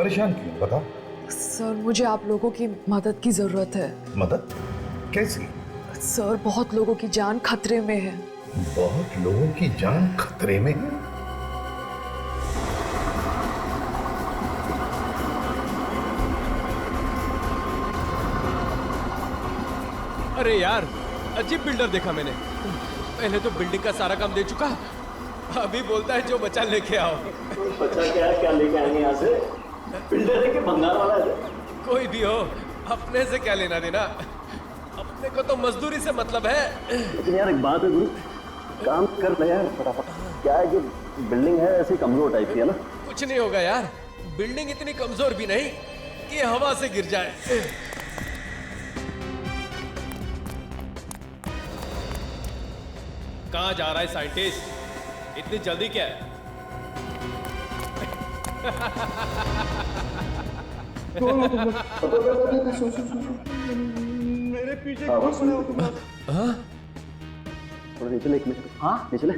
परेशान क्यों बता। सर मुझे आप लोगों की मदद की जरूरत है। मदद कैसी? सर बहुत लोगों की जान खतरे में है। बहुत लोगों की जान खतरे में है? अरे यार, अजीब बिल्डर देखा मैंने। पहले तो बिल्डिंग का सारा काम दे चुका, अभी बोलता है जो बचा लेके आओ। बचा क्या लेके आएंगे यहाँ से? बिल्डर है कि भंगार वाला है? कोई भी हो, अपने से क्या लेना देना, अपने को तो मजदूरी से मतलब है। लेकिन यार एक बात है गुरु, काम कर ले यार फटाफट। क्या है कि बिल्डिंग है ऐसी कमजोर टाइप की है ना। कुछ नहीं होगा यार, बिल्डिंग इतनी कमजोर भी नहीं कि हवा से गिर जाए। कहाँ जा रहा है साइंटिस्ट, इतनी जल्दी क्या है? मेरे पीछे क्यों पड़े हो तुम? थोड़ा नीचे ले, एक मिनट। हाँ नीचे ले।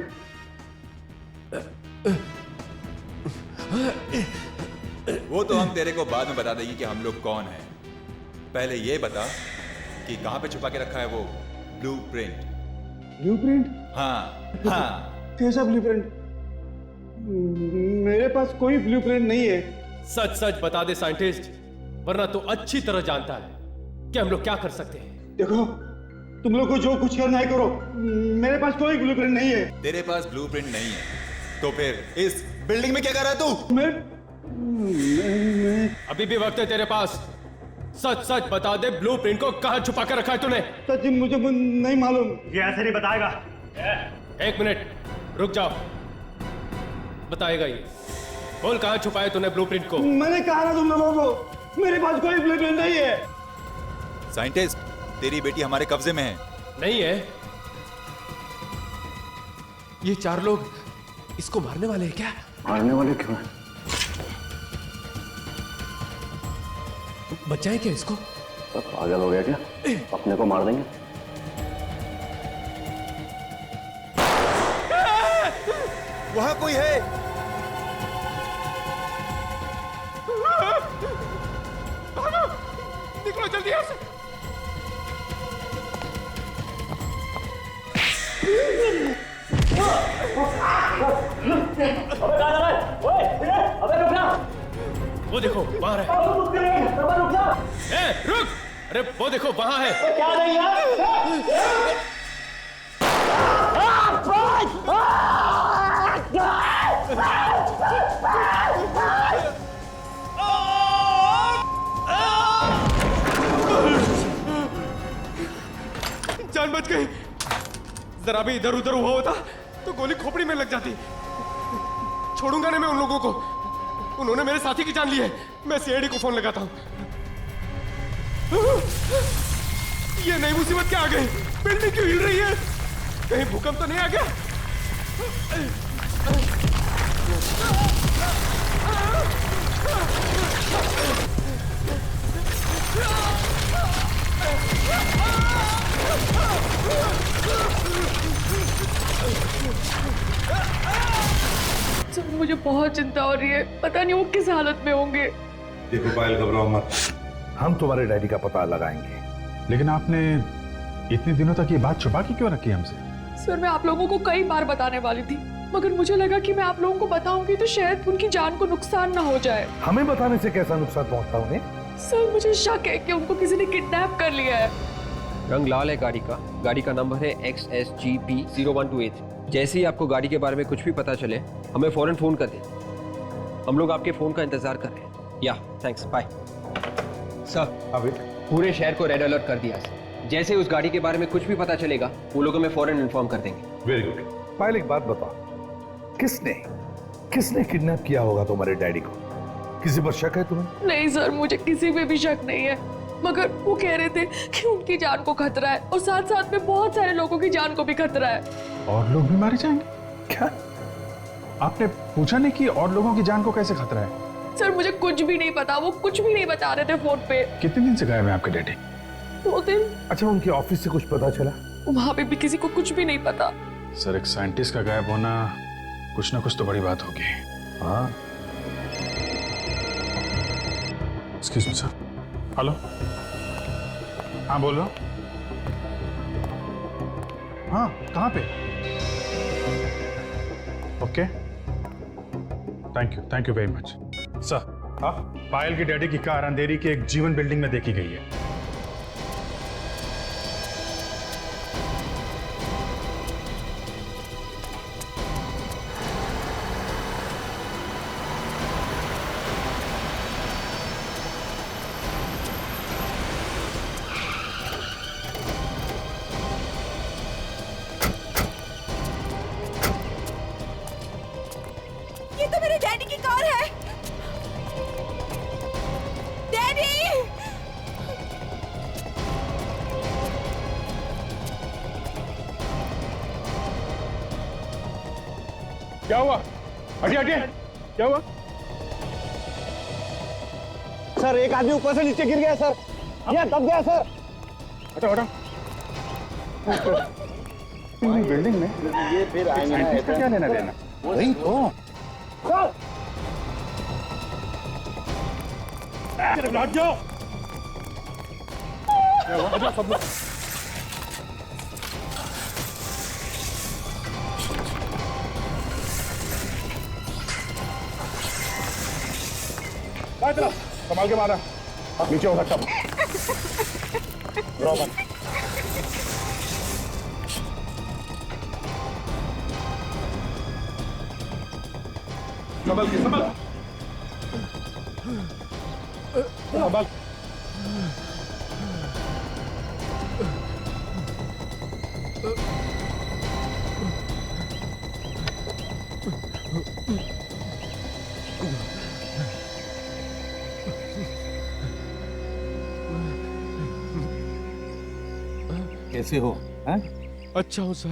वो तो हम तेरे को बाद में बता देंगे कि हम लोग कौन हैं। पहले ये बता कि कहाँ पे छुपा के रखा है वो ब्लूप्रिंट। ब्लूप्रिंट? हाँ हाँ। कैसा ब्लूप्रिंट? मेरे पास कोई ब्लूप्रिंट नहीं है। सच सच बता दे साइंटिस्ट, वरना तो अच्छी तरह जानता है कि हम लोग क्या कर सकते हैं। देखो तुम लोग को जो कुछ करना है करो, मेरे पास कोई ब्लूप्रिंट नहीं है। तेरे पास ब्लूप्रिंट नहीं है तो फिर इस बिल्डिंग में क्या कर रहा है तू? मैं अभी भी वक्त है तेरे पास, सच सच बता दे ब्लूप्रिंट को कहाँ छुपा कर रखा है तूने। सच मुझे नहीं मालूम। ये ऐसे नहीं बताएगा। एक मिनट रुक जाओ, बताएगा ये। बोल कहाँ छुपाया तूने ब्लूप्रिंट को? मैंने कहा ना तुम लोगों को, मेरे पास कोई ब्लूप्रिंट नहीं है। साइंटिस्ट, तेरी बेटी हमारे कब्जे में है। नहीं है? ये चार लोग इसको मारने वाले हैं क्या? मारने वाले क्यों हैं? बचाए क्या इसको? पागल हो गया क्या? अपने को मार देंगे। वहां कोई है। भागो, निकलो जल्दी यहाँ से। अबे कहाँ जा रहा है? ओए, अबे रुक जा। वो देखो वहां है। रुक जा। रुक, अरे वो देखो वहां है। क्या नहीं है? जान बच गई, जरा भी इधर उधर हुआ होता तो गोली खोपड़ी में लग जाती। छोड़ूंगा नहीं मैं उन लोगों को, उन्होंने मेरे साथी की जान ली है। मैं सीआईडी को फोन लगाता हूं। ये नई मुसीबत क्या आ गई? बिल्डिंग क्यों हिल रही है? कहीं भूकंप तो नहीं आ गया? सर मुझे बहुत चिंता हो रही है, पता नहीं वो किस हालत में होंगे। देखो पायल, घबराओ मत, हम तुम्हारे डैडी का पता लगाएंगे। लेकिन आपने इतने दिनों तक ये बात छुपा के क्यों रखी हमसे? सर मैं आप लोगों को कई बार बताने वाली थी, मगर मुझे लगा कि मैं आप लोगों को बताऊंगी तो शायद उनकी जान को नुकसान ना हो जाए। हमें बताने से कैसा नुकसान पहुंचता उन्हें? सर मुझे शक है कि उनको किसी ने किडनैप कर लिया है। रंग लाल है गाड़ी का नंबर है XSGP0128। जैसे ही आपको गाड़ी के बारे में कुछ भी पता चले हमें फौरन फोन कर दें, हम लोग आपके फोन का इंतजार कर रहे हैं। या थैंक्स, बाय सर। अभी पूरे शहर को रेड अलर्ट कर दिया सर। जैसे उस गाड़ी के बारे में कुछ भी पता चलेगा वो लोग हमें फौरन इन्फॉर्म कर देंगे। Very good. पायल एक बात बता, किसने किडनैप किया होगा तुम्हारे डैडी को? किसी पर शक है तुम्हें? नहीं सर, मुझे किसी पे भी शक नहीं है, मगर वो कह रहे थे कि उनकी जान को खतरा है और साथ साथ में बहुत सारे लोगों की जान को भी खतरा है। और लोग भी मारे जाएंगे? क्या आपने पूछा नहीं कि और लोगों की जान को कैसे खतरा है? सर मुझे कुछ भी नहीं पता, वो कुछ भी नहीं बता रहे थे फोन पे। कितने दिन से गायब है आपके डैडी? 2 दिन। अच्छा, उनके ऑफिस से कुछ पता चला? वहां पे भी किसी को कुछ भी नहीं पता। सर एक साइंटिस्ट का गायब होना कुछ ना कुछ तो बड़ी बात होगी। हाँ, एक्सक्यूज मी सर। हेलो, हाँ बोल रहा हूँ। हाँ, कहाँ पे? Okay, thank you very much sir. Payal की डैडी की कार अंधेरी की एक जीवन बिल्डिंग में देखी गई है। ये तो मेरे डैडी की कार है। डैडी! क्या हुआ? हटिए हटिए, क्या हुआ? सर एक आदमी ऊपर से नीचे गिर गया सर, ये दब गया सर। हटो हटो। बिल्डिंग में ये फिर आएंगे ना, इसका क्या लेना देना? वही तो लौट जाओ। सब लोग संभाल के मारा, नीचे हो सकता। संभल के संभल संभल। कैसे हो? हैं? अच्छा हूँ सर।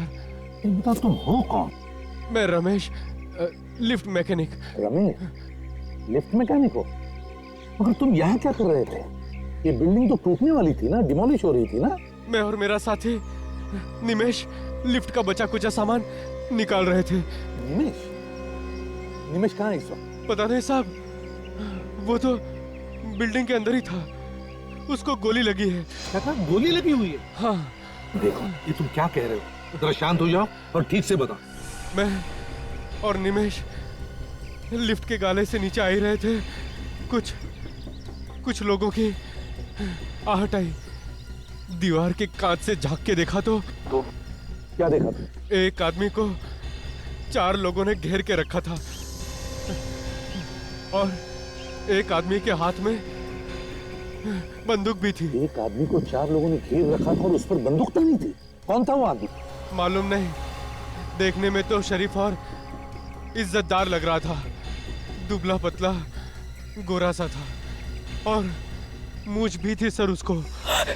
तुम बता, तुम हो कौन? मैं Ramesh, lift mechanic. Ramesh, lift mechanic हो? मगर तुम यहाँ क्या कर रहे थे? ये बिल्डिंग तो टूटने वाली थी ना, डिमोलिश हो रही थी ना? मैं और मेरा साथी निमेश लिफ्ट का बचा कुचा सामान निकाल रहे थे। निमेश? निमेश कहाँ है इस वक्त? पता नहीं साहब, वो तो बिल्डिंग के अंदर ही था। उसको गोली लगी है। क्या कहा? गोली लगी हुई है? हाँ। देखो, ये तुम क्या कह रहे हो? जरा शांत हो जाओ और ठीक से बताओ। मैं और निमेश लिफ्ट के गाले से नीचे आ ही रहे थे। कुछ लोगों की आहट आई। दीवार के कांच से झांक के देखा तो क्या देखा तुम? एक आदमी को 4 लोगों ने घेर के रखा था और एक आदमी के हाथ में बंदूक भी थी। एक आदमी को 4 लोगों ने घेर रखा था और उस पर बंदूक तानी थी। कौन था वो आदमी? मालूम नहीं, देखने में तो शरीफ और इज्जतदार लग रहा था। दुबला पतला गोरा सा था और मूंछ भी थी सर उसको। सर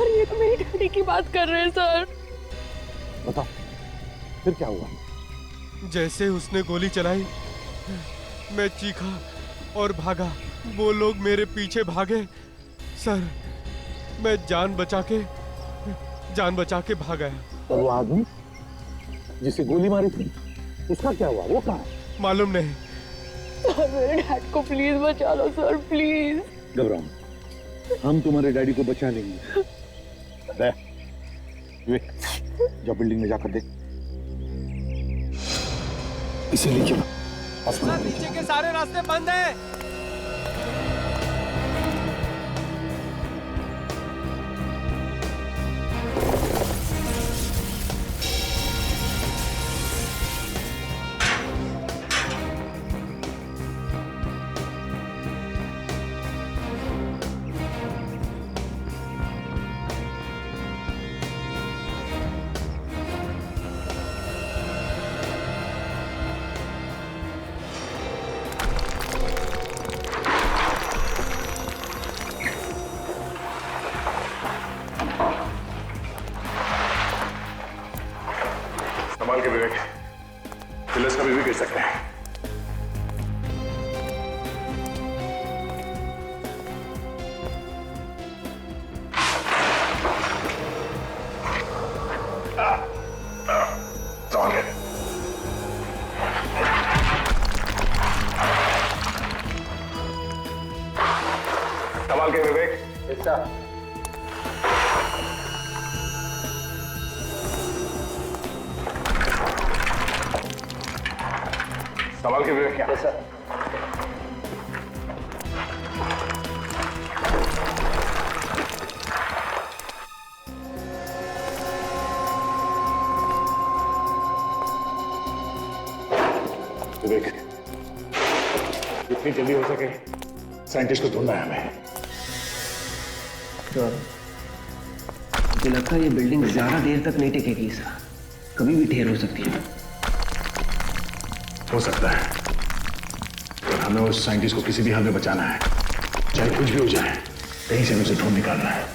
ये तो मेरी डैडी की बात कर रहे हैं सर। बताओ, फिर क्या हुआ? जैसे उसने गोली चलाई, मैं चीखा और भागा। वो लोग मेरे पीछे भागे। सर मैं जान बचा के भाग गया। और वो आदमी जिसे गोली मारी थी, उसका क्या हुआ? वो कहाँ है? मालूम नहीं। सर मेरे डैड को प्लीज बचा लो सर, प्लीज। घबराओ, हम तुम्हारे डैडी को बचा लेंगे। जाओ बिल्डिंग में जाकर देख। इसे ले चलो अस्पताल। नीचे के सारे रास्ते बंद हैं। संभाल के विवेक, पिलर्स कभी भी गिर सकते हैं। संभाल के विवेक। संभाल के विवेक। क्या सर? विवेक, जितनी जल्दी हो सके साइंटिस्ट को ढूंढना है हमें। तो मुझे लगता है ये बिल्डिंग ज्यादा देर तक नहीं टिकेगी सर, कभी भी ढेर हो सकती है। हो सकता है, पर हमें उस साइंटिस्ट को किसी भी हाल में बचाना है, चाहे कुछ भी हो जाए, कहीं से हमें उसे ढूंढ निकालना है।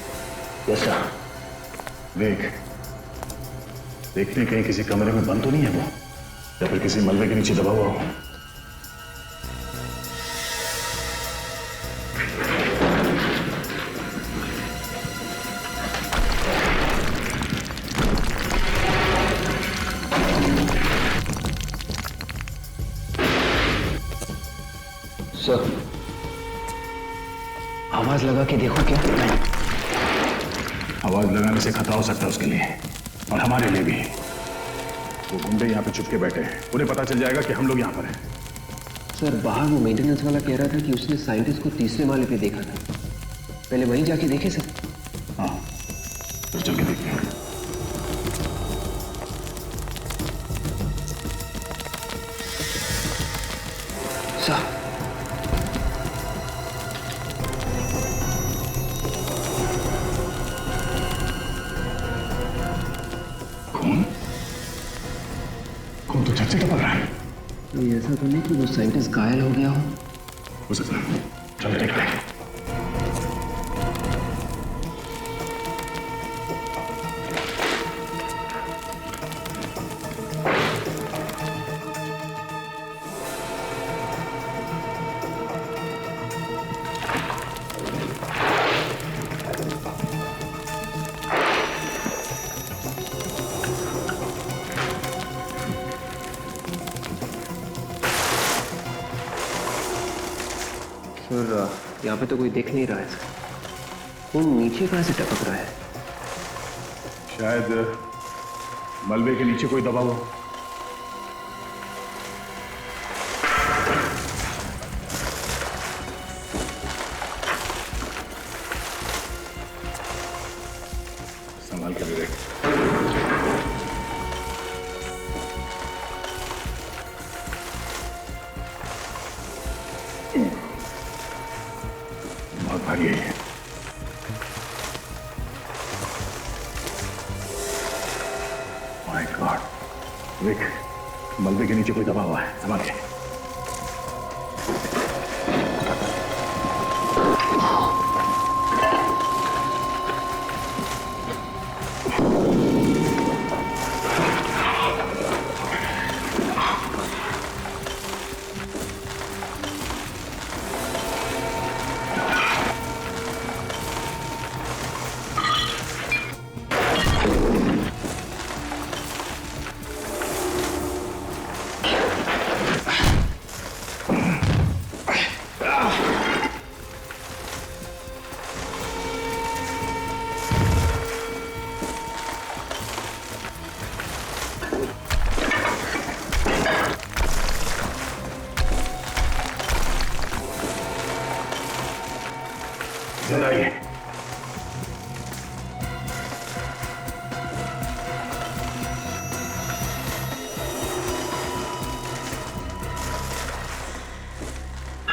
Yes sir. देख, देखते कहीं किसी कमरे में बंद तो नहीं है वो, या फिर किसी मलबे के नीचे दबा हुआ हो। सर, आवाज लगा के देखो क्या? आवाज लगाने से खतरा हो सकता है उसके लिए और हमारे लिए भी। वो गुंडे यहाँ पे चुपके बैठे हैं, उन्हें पता चल जाएगा कि हम लोग यहाँ पर हैं। सर, बाहर वो मेंटेनेंस वाला कह रहा था कि उसने साइंटिस्ट को तीसरे माले पे देखा था। पहले वहीं जाके देखे सर। हाँ, तो चल के देखते हैं। सर, खून? खून तो झट से टपक रहा है। ये ऐसा तो नहीं कि वो साइंटिस्ट घायल हो गया हो? हो सकता है, चलो देखते हैं। सर, यहाँ पे तो कोई देख नहीं रहा है सर। खून नीचे कहाँ से टपक रहा है? शायद मलबे के नीचे कोई दबा हुआ हो। संभाल के विवेक। बहुत भारी है ये। माय गॉड, विवेक, मलबे के नीचे कोई दबा हुआ है, संभाल के। जिंदा ही है।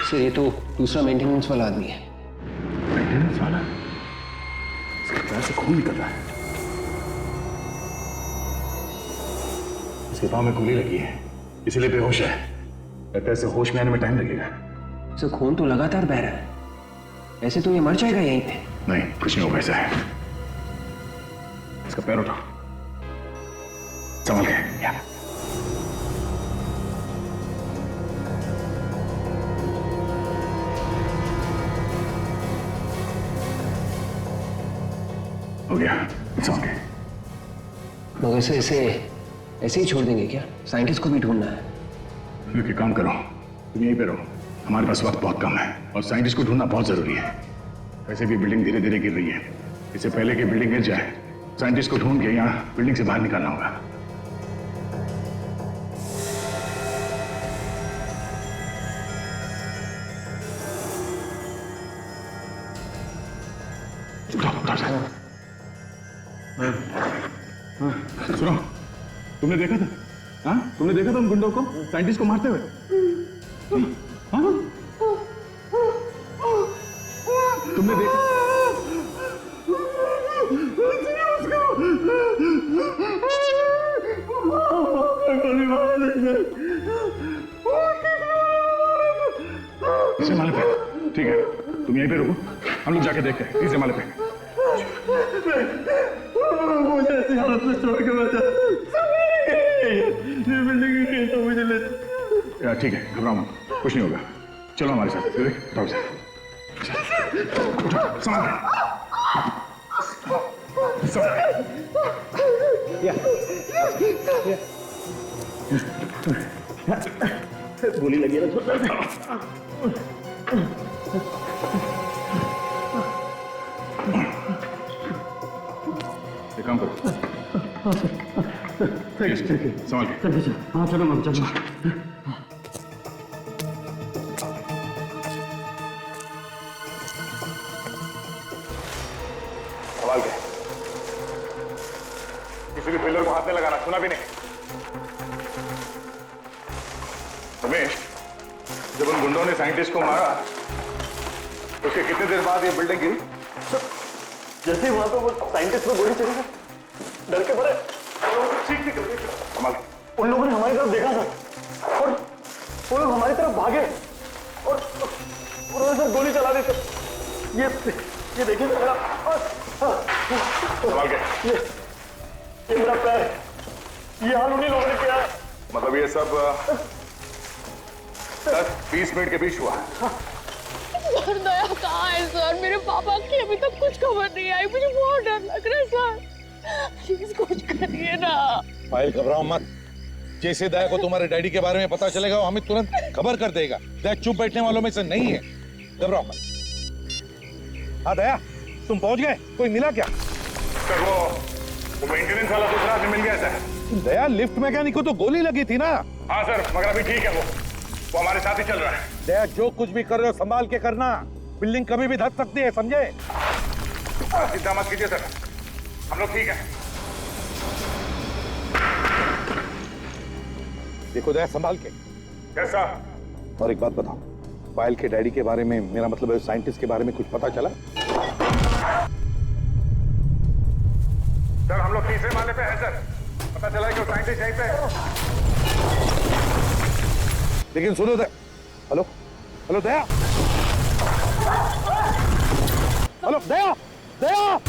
सर, ये तो दूसरा मेंटेनेंस वाला आदमी है। मेंटेनेंस वाला? इसके पैर से खून निकल रहा है। इसके पाँव में गोली लगी है, इसीलिए बेहोश है। लगता है इसे होश में आने में टाइम लगेगा। सर, खून तो लगातार बह रहा है, ऐसे तो ये मर जाएगा यहीं पे। नहीं, कुछ नहीं होगा ऐसा है। इसका पैर उठा, संभल के। या। हो गया, इट्स ओके। मगर से ऐसे ही छोड़ देंगे क्या? साइंटिस्ट को भी ढूंढना है। एक काम करो, तुम यहीं पे रहो, हमारे पास वक्त बहुत कम है और साइंटिस्ट को ढूंढना बहुत जरूरी है। वैसे भी बिल्डिंग धीरे धीरे गिर रही है। इससे पहले कि बिल्डिंग गिर जाए, साइंटिस्ट को ढूंढ के यहाँ बिल्डिंग से बाहर निकालना होगा। सुनो, तुमने देखा था? हाँ, तुमने देखा था उन गुंडों को साइंटिस्ट को मारते हुए? हाँ? तुमने देखा? तीसरे माले पे। ठीक है, तुम यहीं पे रुको, हम लोग जाके देखते हैं। तीसरे माले पे। मुझे ऐसी हालत में छोड़ के बचा। ये बिल्डिंग तो मुझे ले। ठीक है, घबराओ मत, कुछ नहीं होगा। चलो हमारे साथ। उठाओ से। उठाओ, संभाल के। गोली लगी है ना। एक काम करो। ठीक है, संभाल के। हाँ चलो मत चलो। संभाल के। किसी भी पिलर को हाथ में लगाना, सुना भी नहीं? रमेश, जब उन गुंडों ने साइंटिस्ट को मारा, तो उसके कितने देर बाद ये बिल्डिंग गिरी? जैसे ही वहां पे वो साइंटिस्ट को गोली चली, डर के पड़े। संभाल। उन लोगों ने हमारी तरफ देखा सर, और वो लोग हमारी तरफ भागे और उन्होंने सर गोली चला दी सर। ये देखिए मेरा, संभाल के। ये मेरा पैर, ये हाल उन्हीं लोगों ने किया। मतलब ये सब 10-20 मिनट के बीच हुआ। सर दया कहाँ है सर? मेरे पापा की अभी तक कुछ खबर नहीं आई, मुझे बहुत डर लग रहा है सर। प्लीज कुछ करिए ना। पायल घबराओ मत, जैसे दया को तुम्हारे डैडी के बारे में पता चलेगा वो हमें तुरंत खबर कर देगा। दया चुप बैठने वालों में से नहीं है, घबराओ मत। हाँ दया, तुम पहुंच गए? कोई मिला क्या? सर वो मेंटेनेंस वाला दूसरा आदमी मिल गया सर। दया लिफ्ट मैकेनिक को तो गोली लगी थी ना। हाँ सर, मगर अभी ठीक है। वो हमारे साथ ही चल रहा है। दया जो कुछ भी कर रहे हो संभाल के करना, बिल्डिंग कभी भी धस सकती है, समझे? चिंता मत कीजिए सर, हम लोग ठीक है। देखो दया संभाल के। कैसा? और एक बात बताओ, पायल के डैडी के बारे में, मेरा मतलब है साइंटिस्ट के बारे में कुछ पता चला? सर हम लोग तीसरे माले पे हैं सर, पता चला है कि वो साइंटिस्ट यहीं पे है। लेकिन सुनो दया, हेलो हेलो दया, हेलो दया, दया,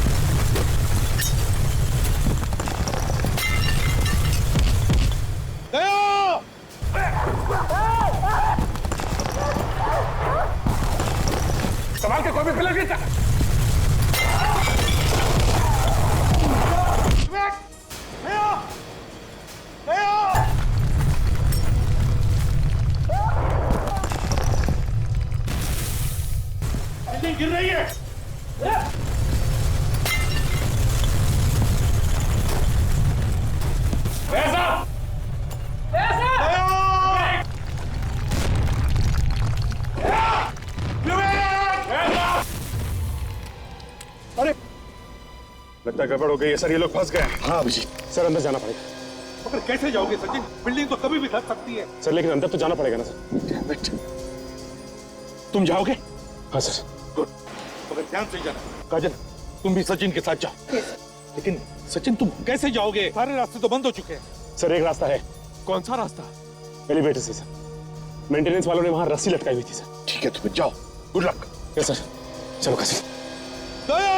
दया, संभाल के, कोई भी पिलर गिरता। बिल्डिंग गिर रही है। ऐसा अरे लगता है गड़बड़ हो गई है सर, ये लोग फंस गए। हाँ अभिजीत, सर अंदर जाना पड़ेगा। मगर कैसे जाओगे सचिन? बिल्डिंग तो कभी भी धस सकती है। सर लेकिन अंदर तो जाना पड़ेगा ना सर। तुम जाओगे? हाँ सर। मगर ध्यान से जाना। काजल तुम भी सचिन के साथ जाओ। लेकिन सचिन तुम कैसे जाओगे? सारे रास्ते तो बंद हो चुके हैं। सर एक रास्ता है। कौन सा रास्ता? एलिवेटर से सर, मेंटेनेंस वालों ने वहां रस्सी लटकाई हुई थी सर। ठीक है तुम्हें जाओ, गुड लक। यस सर, चलो काशी। दया!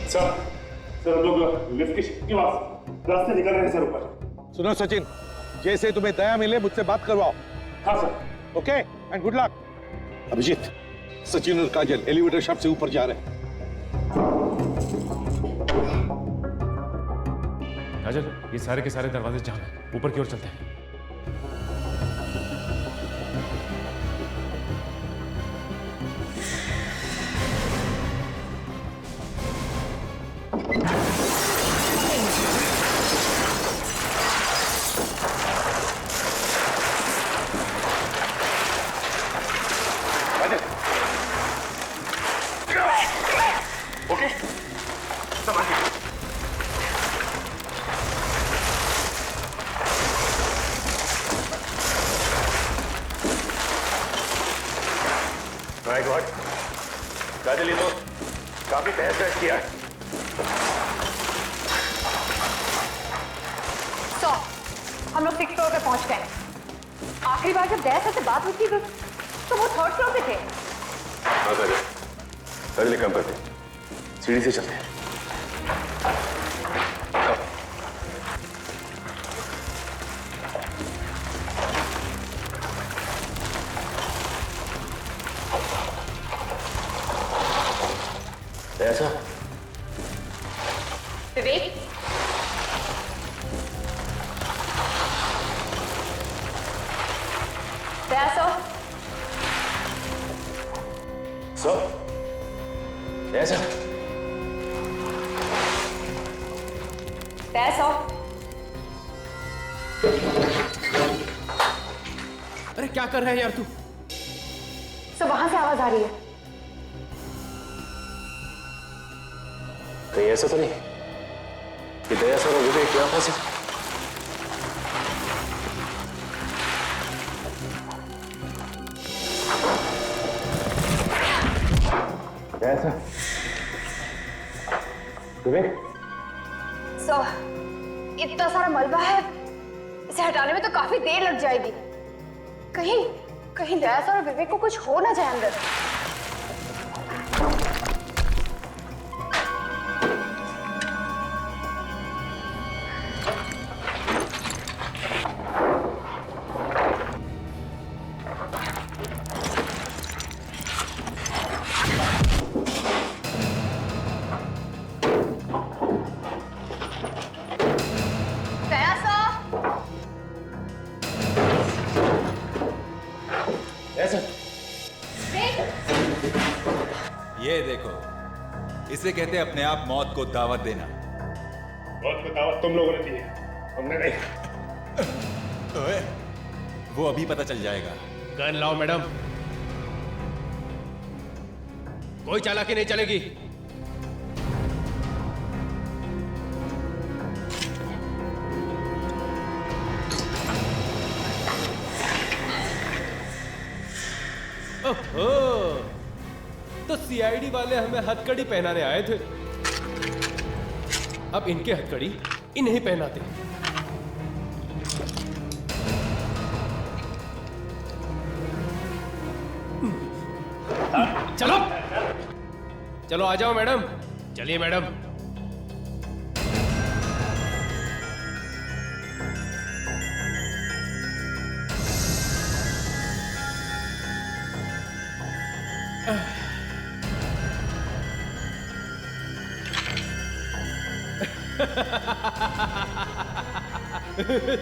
सर सर हम लोग लिफ्ट के रास्ते निकल रहे हैं सर ऊपर। सुनो सचिन, जैसे तुम्हें दया मिले मुझसे बात करवाओ। हाँ sir. Okay and good luck. Abhijit, Sachin और काजल एलिवेटर शाफ्ट से ऊपर जा रहे हैं। काजल, ये सारे के सारे दरवाजे जाम हैं, ऊपर की ओर चलते हैं। माय गॉड, काजल ये तो काफी तहस नहस किया है। सो हम लोग 6th फ्लोर पे पहुंच गए। आखिरी बार जब दया से बात हुई थी तो वो 3rd फ्लोर पे थे। हाँ काजल, काजल एक काम करते हैं, सीढ़ी से चलते हैं। ऐसा विवेक, दया सर ऐसा अरे क्या कर रहा है यार तू? सो वहां से आवाज आ रही है। कहीं ऐसा तो नहीं कि दया सर और विवेक यहाँ फंसे? ऐसा विवेक, सो इतना सारा मलबा है, इसे हटाने में तो काफी देर लग जाएगी। कहीं कहीं दया सर और विवेक को कुछ हो ना जाए अंदर। ये देखो, इसे कहते हैं अपने आप मौत को दावत देना। मौत को दावत तुम लोगों ने दी है, हमने नहीं। ओए, वो अभी पता चल जाएगा। गन लाओ मैडम, कोई चालाकी नहीं चलेगी। ओहो, तो सीआईडी वाले हमें हथकड़ी पहनाने आए थे, अब इनके हथकड़ी इन्हें पहनाते। चलो चलो आ जाओ मैडम, चलिए मैडम।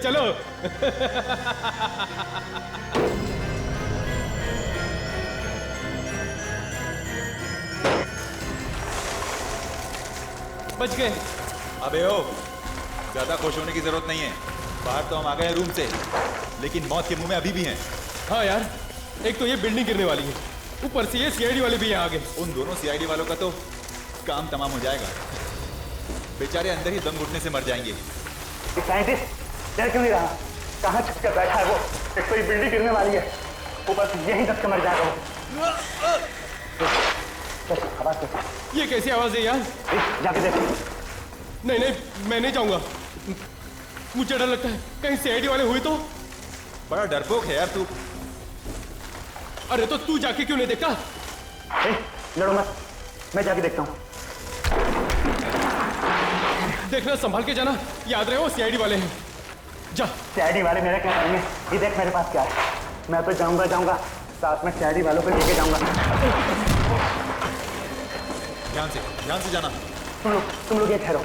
चलो बच गए। अबे ओ, ज्यादा खुश होने की जरूरत नहीं है। बाहर तो हम आ गए रूम से, लेकिन मौत के मुंह में अभी भी हैं। हाँ यार, एक तो ये बिल्डिंग गिरने वाली है, ऊपर से ये सीआईडी वाले भी यहाँ आ गए। उन दोनों सीआईडी वालों का तो काम तमाम हो जाएगा। बेचारे अंदर ही दम घुटने से मर जाएंगे। साइंटिस्ट डर क्यों नहीं रहा? कहाँ छुप कर बैठा है वो? एक तो ये बिल्डिंग गिरने वाली है, ऊपर से यही दब के मर जाएगा वो। ये कैसी आवाज है यार? जाके देख। नहीं नहीं, मैं नहीं जाऊंगा, मुझे डर लगता है कहीं सीआईडी वाले हुए तो। बड़ा डरपोक है यार तू। अरे तो तू जाके क्यों नहीं देखता? लड़ो मत, मैं जाके देखता हूँ। देखना, संभाल के जाना, याद रहे वो सीआईडी वाले हैं। जा। सीआईडी वाले मेरा क्या करेंगे? ये देख मेरे पास क्या है, मैं तो जाऊंगा साथ में सीआईडी वालों को लेके जाऊंगा। ध्यान से जाना। तुम लोग ये ठहरो।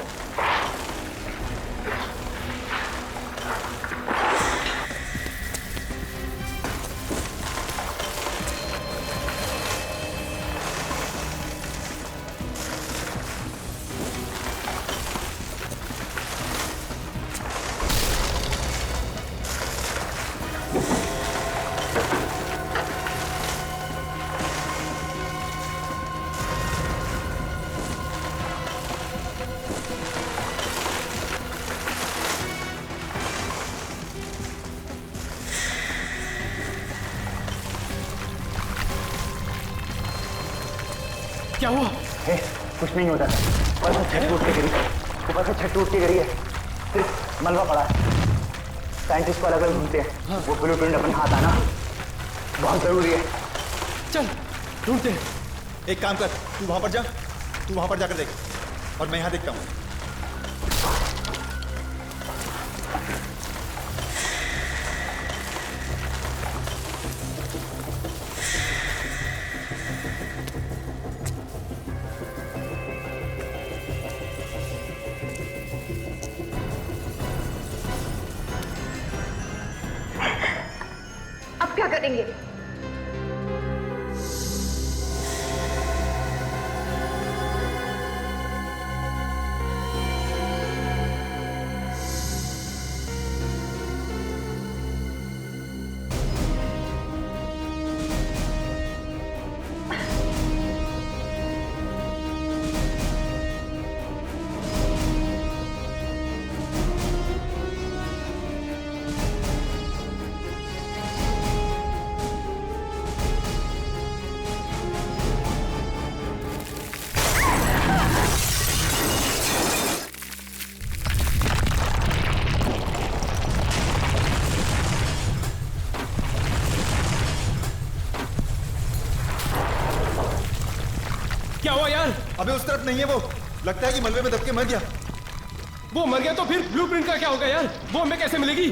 क्या हुआ? कुछ नहीं होता, ऊपर से छत टूट के गिरी है, सिर्फ मलबा पड़ा है। साइंटिस्ट को अलग अलग ढूंढते हैं। वो ब्लूप्रिंट अपने हाथ आना बहुत जरूरी है। चल ढूंढते हैं। एक काम कर, तू वहां पर जाकर देख और मैं यहां देखता हूं। अब क्या करेंगे? क्या हुआ यार? अबे उस तरफ नहीं है वो, लगता है कि मलबे में दब के मर गया। वो मर गया तो फिर ब्लूप्रिंट का क्या होगा यार? वो हमें कैसे मिलेगी?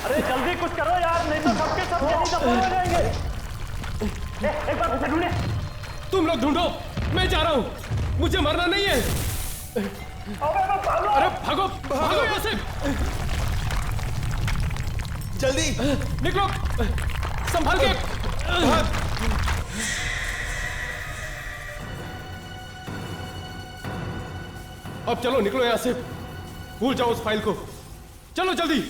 अरे जल्दी कुछ करो यार, नहीं तो सबके सब यहीं दफन हो जाएंगे। एक बार उसे ढूंढे। तुम लोग ढूंढो, मैं जा रहा हूँ, मुझे मरना नहीं है। अरे भागो भागो यहाँ से, जल्दी निकलो, संभाल के। अब चलो निकलो यहाँ से, भूल जाओ उस फाइल को। चलो जल्दी,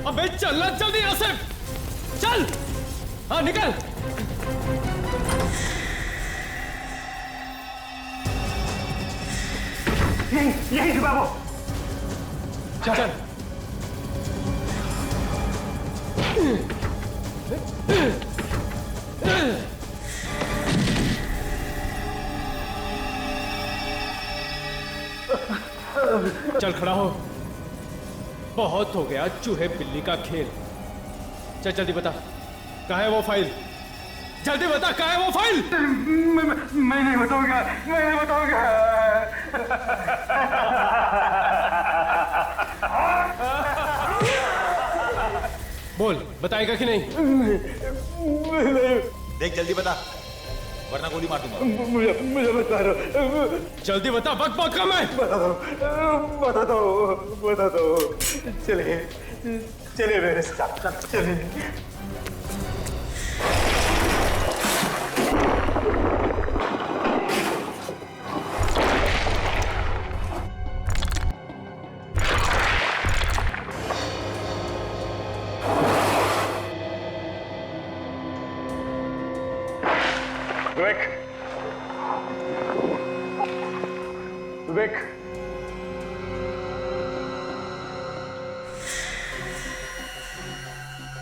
अबे चलना जल्दी यहाँ से, चल। हाँ निकल। यही छुपा वो। चल चल खड़ा हो, बहुत हो गया चूहे बिल्ली का खेल। चल जल्दी बता, कहाँ है वो फाइल? जल्दी बता, कहाँ है वो फाइल? मैं नहीं बताऊंगा, मैं नहीं बताऊंगा। बोल, बताएगा कि नहीं? देख जल्दी बता, वरना गोली मार दूंगा। मुझे बता दो, जल्दी बता, बक बक कम है। बता दो। चलिए मेरे साथ, चलिए। विवेक,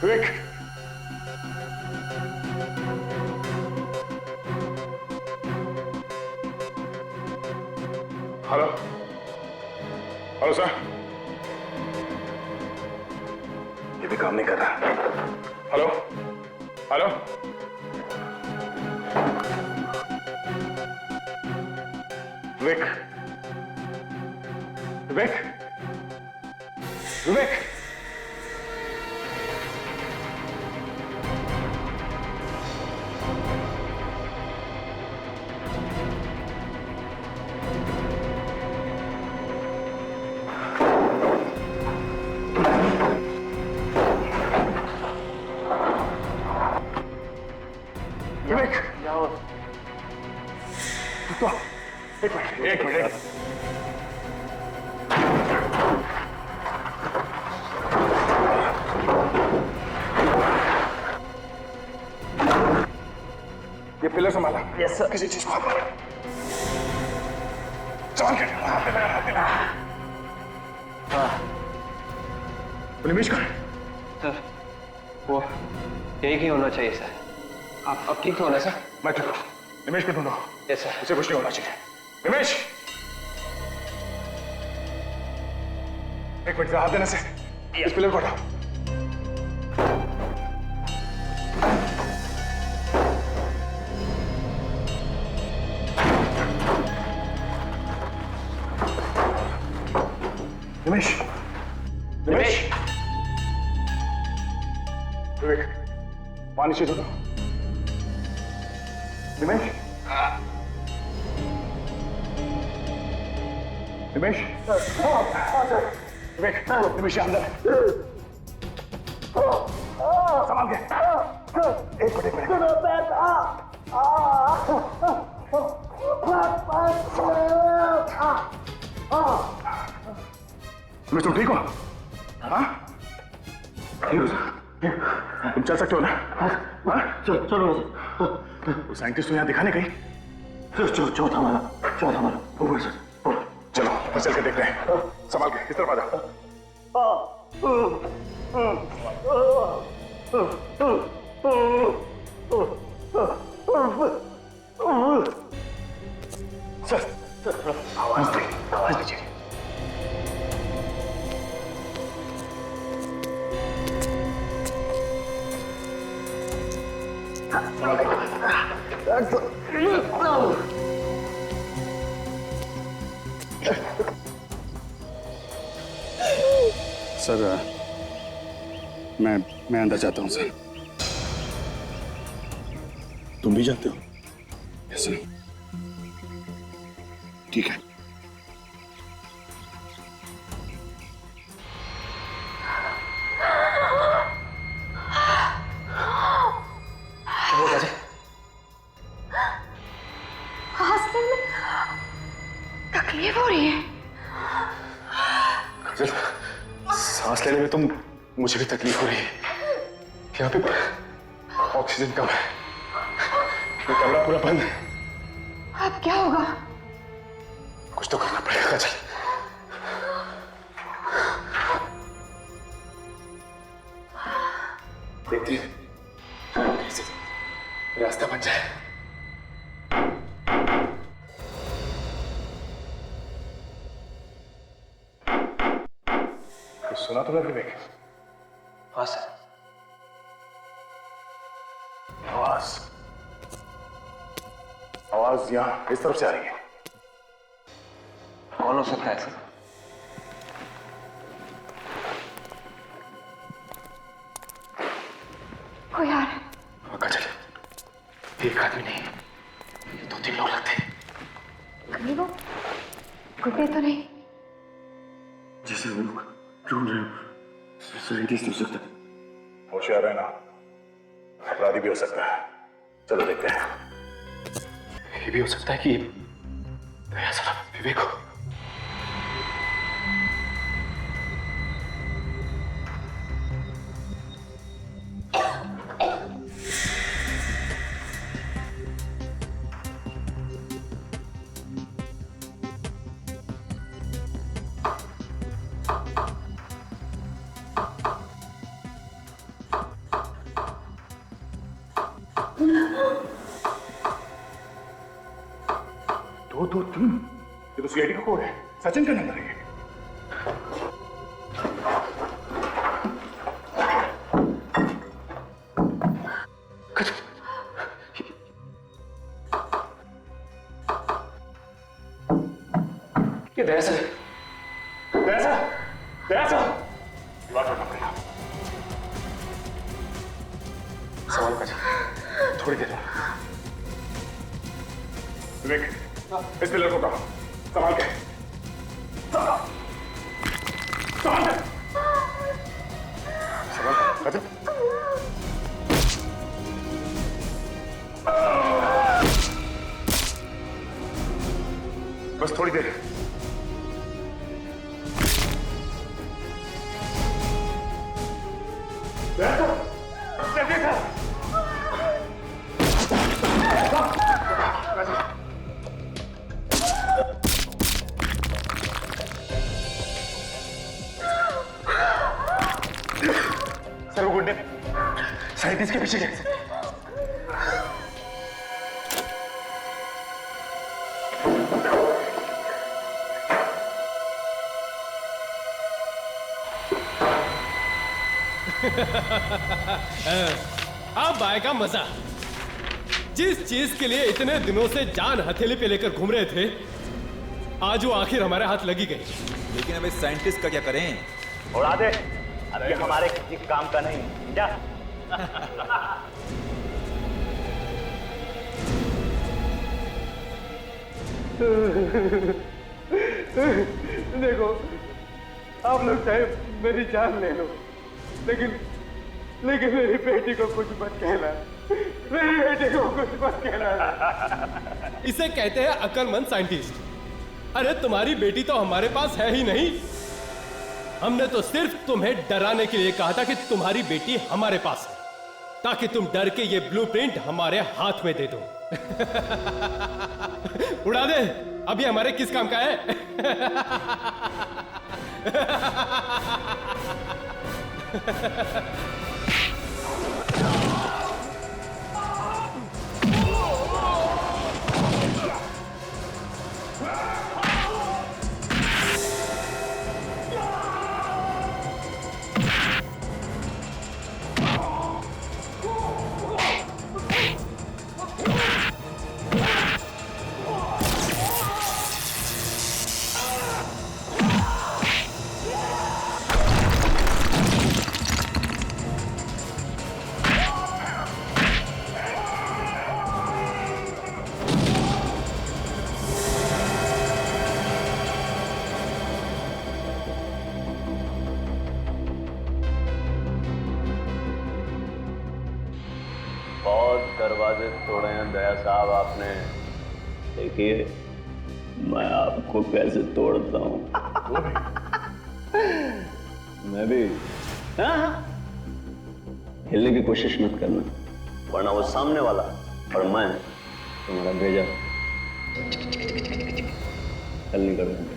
विवेक, हेलो, हेलो सर, ये भी काम नहीं कर रहा। हेलो, हेलो, विवेक, विवेक, विवेक, विवेक, तो एक मिनट। ये पिलर संभाला। Yes sir. किसी चीज को हाथ मारा। संभाल के। निमेश कहाँ है? सर वो यही कहीं होना चाहिए सर। आप अब ठीक हो ना सर? मैं ठीक हूँ। निमेश को ढूंढो। Yes sir. उसे कुछ नहीं होना चाहिए। निमेश, एक मिनट से हाथ देने से इस पिलर को हटाओ। निमेश, निमेश, विवेक, पानी से दो। निमेश, निमेश, विवेक, निमेश अंदर है। संभाल के। एक मिनट। तुम ठीक हो? हाँ? ठीक हो सर। तुम चल सकते हो ना? हाँ? चलो। वो साइंटिस्ट तो यहाँ दिखाने गई। चौथा माला। ऊपर सर। चलो, बस चल के देखते हैं। संभाल के, इस तरफ आ जाओ। सर, आवाज दीजिए। सर, मैं अंदर जाता हूँ सर। तुम भी जाते हो? Yes sir. ठीक है। तकलीफ हो रही है। सांस लेने में तो मुझे भी तकलीफ हो रही है। यहाँ पे ऑक्सीजन कम है। ये कमरा पूरा बंद है। अब क्या होगा? कुछ तो करना पड़ेगा काजल। देखती है कैसे रास्ता बन जाए। सुना तुम्हें विवेक? हाँ सर। आवाज यहाँ इस तरफ से आ रही है। कौन हो सकता है सर? कोई आ रहा है। काजल, एक आदमी नहीं, ये 2-3 लोग लगते हैं। कहीं वो गुड्डे तो नहीं? जैसे वो लोग ढूंढ रहे हो, साइंटिस्ट हो सकता है। होशियार रहना, अपराधी भी हो सकता है। चलो देखते हैं। ये भी हो सकता है कि दया साहब विवेक हो। दो तीन, ये तो सीआईडी का कोड है। सचिन का नंबर है। ये दया सर दया साहब दीवार पर पकड़ेगा। सवाल का थोड़ी देर विवेक, इस पिलर को कहा संभाल के बस थोड़ी देर। सर वो गुंडे साइंटिस्ट के पीछे गए। अब आएगा मजा। जिस चीज के लिए इतने दिनों से जान हथेली पे लेकर घूम रहे थे, आज वो आखिर हमारे हाथ लगी गई। लेकिन अब इस साइंटिस्ट का क्या करें? उड़ा दे, अब ये हमारे किसी काम का नहीं। जा। देखो, आप लोग चाहे मेरी जान ले लो, लेकिन मेरी बेटी को कुछ मत कहना। मेरी बेटी को कुछ मत कहना। इसे कहते हैं अक्लमंद साइंटिस्ट। अरे तुम्हारी बेटी तो हमारे पास है ही नहीं। हमने तो सिर्फ तुम्हें डराने के लिए कहा था कि तुम्हारी बेटी हमारे पास है, ताकि तुम डर के ये ब्लूप्रिंट हमारे हाथ में दे दो। उड़ा दे, अभी हमारे किस काम का है? दरवाजे तोड़े हैं दया साहब आपने। देखिए मैं आपको कैसे तोड़ता हूँ। मैं भी। हिलने की कोशिश मत करना, वरना वो सामने वाला और मैं तुम्हारा भेजा हल नहीं कर देंगे।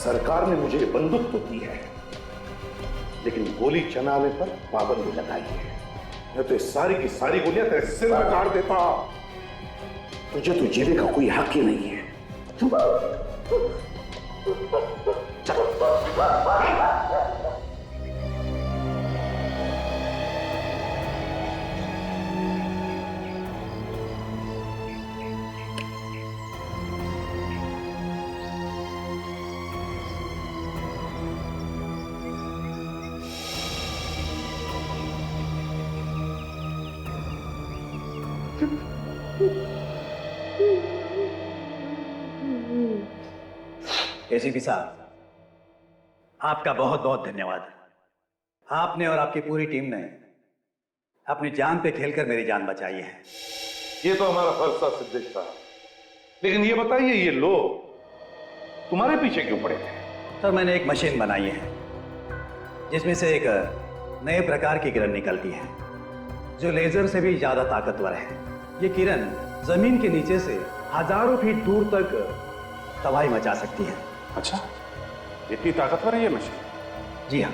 सरकार ने मुझे बंदूक तो दी है, लेकिन गोली चलाने पर पाबंदी लगाई है। मैं तो ये सारी की सारी गोलियां तेरे सिर में काट देता। तुझे तो जीने का कोई हक ही नहीं है। चल। एसीपी साहब, आपका बहुत बहुत धन्यवाद। आपने और आपकी पूरी टीम ने अपनी जान पे खेलकर मेरी जान बचाई है। ये तो हमारा फर्ज था सिद्धेश साहब, लेकिन ये बताइए ये लोग तुम्हारे पीछे क्यों पड़े थे? सर, मैंने एक मशीन बनाई है जिसमें से एक नए प्रकार की किरण निकलती है जो लेजर से भी ज्यादा ताकतवर है। ये किरण जमीन के नीचे से हजारों फीट दूर तक तबाही मचा सकती है। अच्छा, इतनी ताकतवर है ये मशीन? जी हाँ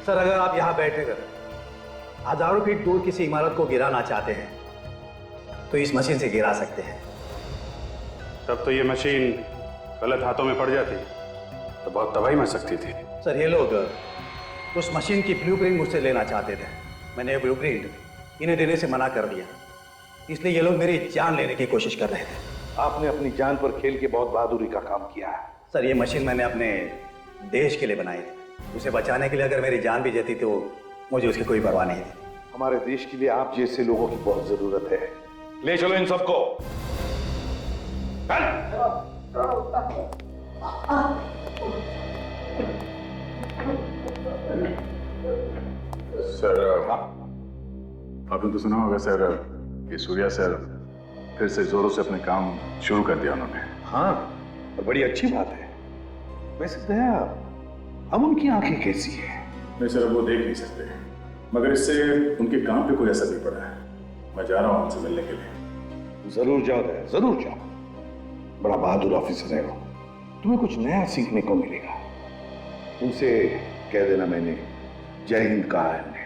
सर, अगर आप यहाँ बैठकर हजारों फीट दूर किसी इमारत को गिराना चाहते हैं तो इस मशीन से गिरा सकते हैं। तब तो ये मशीन गलत हाथों में पड़ जाती तो बहुत तबाही मच सकती थी। सर, ये लोग उस मशीन की ब्लूप्रिंट मुझसे लेना चाहते थे। मैंने ये ब्लूप्रिंट इन्हें देने से मना कर दिया, इसलिए ये लोग मेरी जान लेने की कोशिश कर रहे थे। आपने अपनी जान पर खेल के बहुत बहादुरी का काम किया है। सर, ये मशीन मैंने अपने देश के लिए बनाई थी। उसे बचाने के लिए अगर मेरी जान भी जाती तो मुझे उसकी कोई परवाह नहीं थी। हमारे देश के लिए आप जैसे लोगों की बहुत जरूरत है। ले चलो इन सबको। सर, आपने तो सुना होगा सर कि सूर्या सर फिर से जोरों से अपने काम शुरू कर दिया उन्होंने। हाँ, और बड़ी अच्छी बात है। वैसे दया, अब उनकी आंखें कैसी है? नहीं सर, अब वो देख नहीं सकते, मगर इससे उनके काम पे कोई असर नहीं पड़ा है। मैं जा रहा हूँ उनसे मिलने के लिए। जरूर जाओ दया, जरूर जाओ। बड़ा बहादुर ऑफिसर है वो, तुम्हें कुछ नया सीखने को मिलेगा। उनसे कह देना मैंने जय हिंद कहा है।